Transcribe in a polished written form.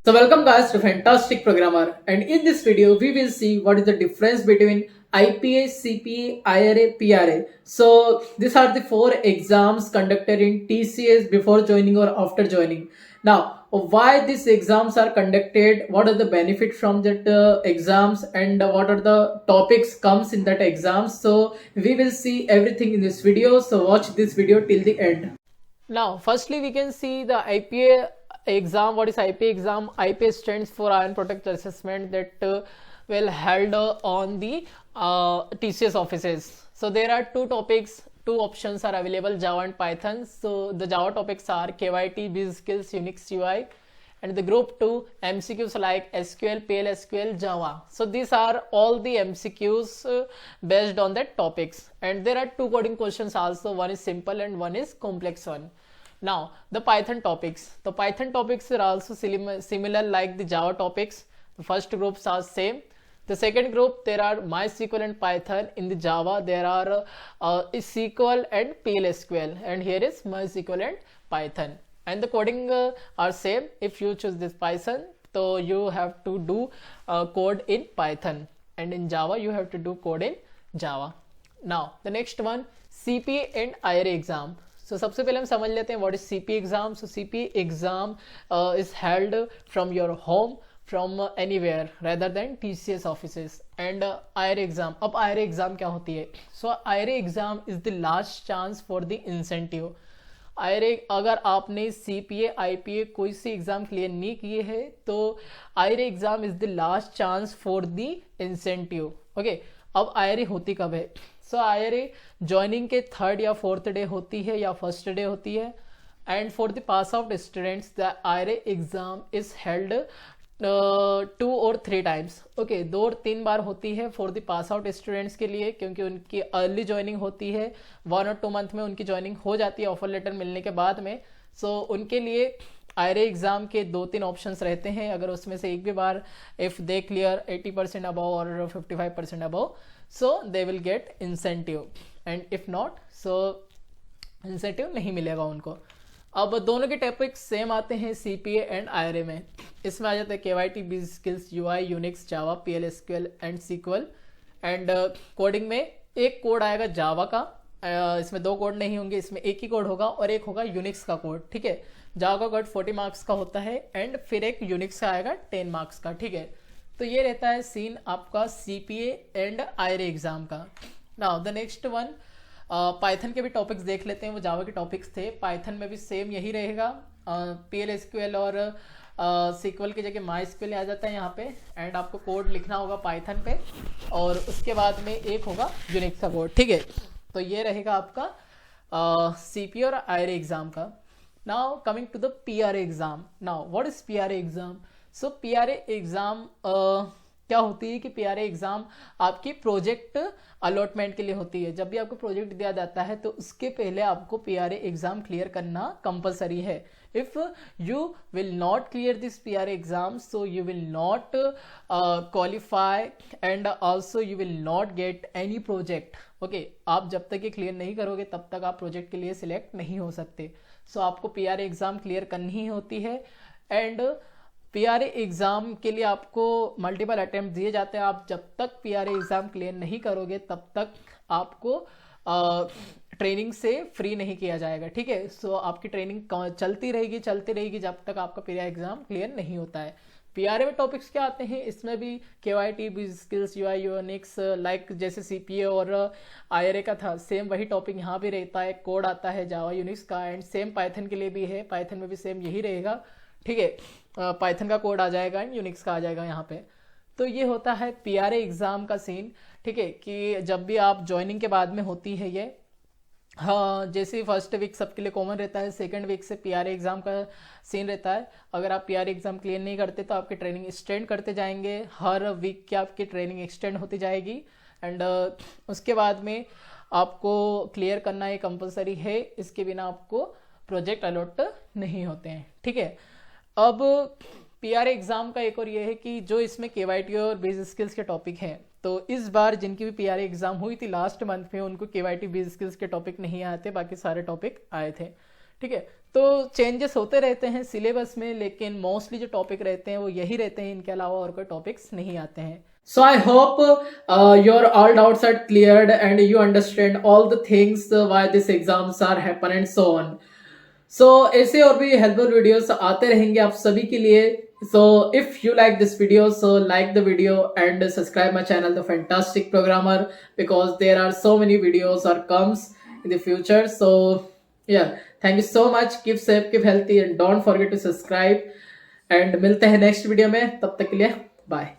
So welcome guys to Fantastic Programmer, and in this video we will see what is the difference between IPA, CPA, IRA, PRA. So these are the four exams conducted in TCS before joining or after joining. Now why these exams are conducted, what are the benefit from that exams, and what are the topics comes in that exam. So we will see everything in this video, so watch this video till the end. Now, firstly, we can see the IPA exam. What is IPA exam? IPA stands for Iron Protector Assessment that will held on the TCS offices. So there are two topics, two options are available: Java and Python. So the Java topics are KYT, Biz Skills, Unix UI, and the group 2 MCQs like SQL, PL/SQL, Java. So these are all the MCQs based on that topics, and there are two coding questions also. One is simple and one is complex one. Now the Python topics. The Python topics are also similar like the Java topics. The first groups are same. The second group, there are MySQL and Python. In the Java there are SQL and PL/SQL, and here is MySQL and Python. And the coding are same. If you choose this Python, so you have to do code in Python, and in Java you have to do code in Java. Now the next one, CPA and IRA exam. So सबसे पहले हम समझ लेते हैं what is CPA exam. So CPA exam is held from your home, from anywhere rather than TCS offices. And IRA exam. अब IRA exam क्या होती है? So IRA exam is the last chance for the incentive. IRA, अगर आपने CPA, IPA कोई सी exam clear नहीं किए है तो IRA exam is the last chance for the incentive. Okay, अब IRA होती कब है? सो IRA ज्वाइनिंग के थर्ड या फोर्थ डे होती है या फर्स्ट डे होती है. And for the pass out students the IRA exam is held 2 और 3 टाइम्स. ओके, 2 और 3 बार होती है for the pass out students के लिए, क्योंकि उनकी अर्ली ज्वाइनिंग होती है. 1 और 2 मंथ में उनकी ज्वाइनिंग हो जाती है ऑफर लेटर मिलने के बाद में. सो उनके लिए IRA एग्जाम के 2-3 ऑप्शंस रहते हैं. अगर उसमें से एक भी बार इफ दे क्लियर 80% अबव और 55% above, so they will get incentive, and if not so incentive नहीं मिलेगा उनको. अब दोनों के टॉपिक्स सेम आते हैं CPA एंड IRA में. इसमें आ जाते हैं KYT, Biz Skills, UI, Unix, Java, PL/SQL and SQL. And coding में एक कोड आएगा जावा का. इसमें 2 कोड नहीं होंगे, इसमें एक ही कोड होगा और एक होगा यूनिक्स का कोड. ठीक है, जावा का कोड 40 मार्क्स का होता है एंड फिर एक यूनिक्स का आएगा 10 मार्क्स का. ठीक है, तो ये रहता है सीन आपका CPA एंड IRA एग्जाम का. Now the next one, Python के भी टॉपिक्स देख लेते हैं. वो जावा के टॉपिक्स थे, पाइथन में भी सेम यही रहेगा. PL/SQL और SQL की जगह MySQL आ जाता है यहाँ पे, एंड आपको कोड लिखना होगा पाइथन पे, और उसके बाद में एक होगा यूनिक्स का कोड. ठीक है, तो ये रहेगा आपका CPA और IRA एग्जाम का. Now coming to the PRA exam. Now what is PRA exam? So PRA exam क्या होती है कि PRA एग्जाम आपकी प्रोजेक्ट अलॉटमेंट के लिए होती है. जब भी आपको प्रोजेक्ट दिया जाता है तो उसके पहले आपको PRA एग्जाम क्लियर करना कंपलसरी है. If you will not clear this PRA exam, so you will not qualify and also you will not get any project. Okay, आप जब तक ये क्लियर नहीं करोगे तब तक आप प्रोजेक्ट के लिए सिलेक्ट नहीं हो सकते. सो आपको PRA एग्जाम क्लियर करनी ही होती है. एंड PRA एग्जाम के लिए आपको मल्टीपल अटेम्प्ट दिए जाते हैं. आप जब तक PRA एग्जाम क्लियर नहीं करोगे तब तक आपको ट्रेनिंग से फ्री नहीं किया जाएगा. ठीक है, सो आपकी ट्रेनिंग चलती रहेगी जब तक आपका PRA एग्जाम क्लियर नहीं होता है. PRA में टॉपिक्स क्या आते हैं? इसमें भी KYT, Biz Skills, UI, Unix, like जैसे CPA और IRA का था, सेम वही टॉपिक यहाँ भी रहता है. कोड आता है जावा यूनिक्स का, एंड सेम पाइथन के लिए भी है. पाइथन में भी सेम यही रहेगा. ठीक है, पाइथन का कोड आ जाएगा एंड यूनिक्स का आ जाएगा यहाँ पे. तो ये होता है PRA एग्जाम का सीन. ठीक है, कि जब भी आप ज्वाइनिंग के बाद में होती है ये, हाँ, जैसे फर्स्ट वीक सबके लिए कॉमन रहता है, सेकंड वीक से PRA एग्जाम का सीन रहता है. अगर आप PRA एग्जाम क्लियर नहीं करते तो आपकी ट्रेनिंग एक्सटेंड करते जाएंगे. हर वीक की आपकी ट्रेनिंग एक्सटेंड होती जाएगी, एंड उसके बाद में आपको क्लियर करना ये कंपलसरी है. इसके बिना आपको प्रोजेक्ट अलॉट नहीं होते हैं. ठीक है, अब PRA एग्जाम का एक और ये है कि जो इसमें KYT और बेस स्किल्स के टॉपिक हैं, तो इस बार जिनकी भी PRA एग्जाम हुई थी लास्ट मंथ में, उनको KYT बेस स्किल्स के टॉपिक नहीं आए थे, बाकी सारे टॉपिक आए थे. ठीक है। तो चेंजेस होते रहते हैं सिलेबस में, लेकिन मोस्टली जो टॉपिक रहते हैं वो यही रहते हैं, इनके अलावा और कोई टॉपिक्स नहीं आते हैं। So I hope your all doubts are cleared and you understand all the things why these exams are happen and so on. So ऐसे और भी हेल्पफुल वीडियोस आते रहेंगे आप सभी के लिए. So if you like this video, so like the video and subscribe my channel, The Fantastic Programmer, because there are so many videos or comes in the future. So yeah, thank you so much. Keep safe, keep healthy and don't forget to subscribe. And मिलते हैं next video में, तब तक के लिए bye.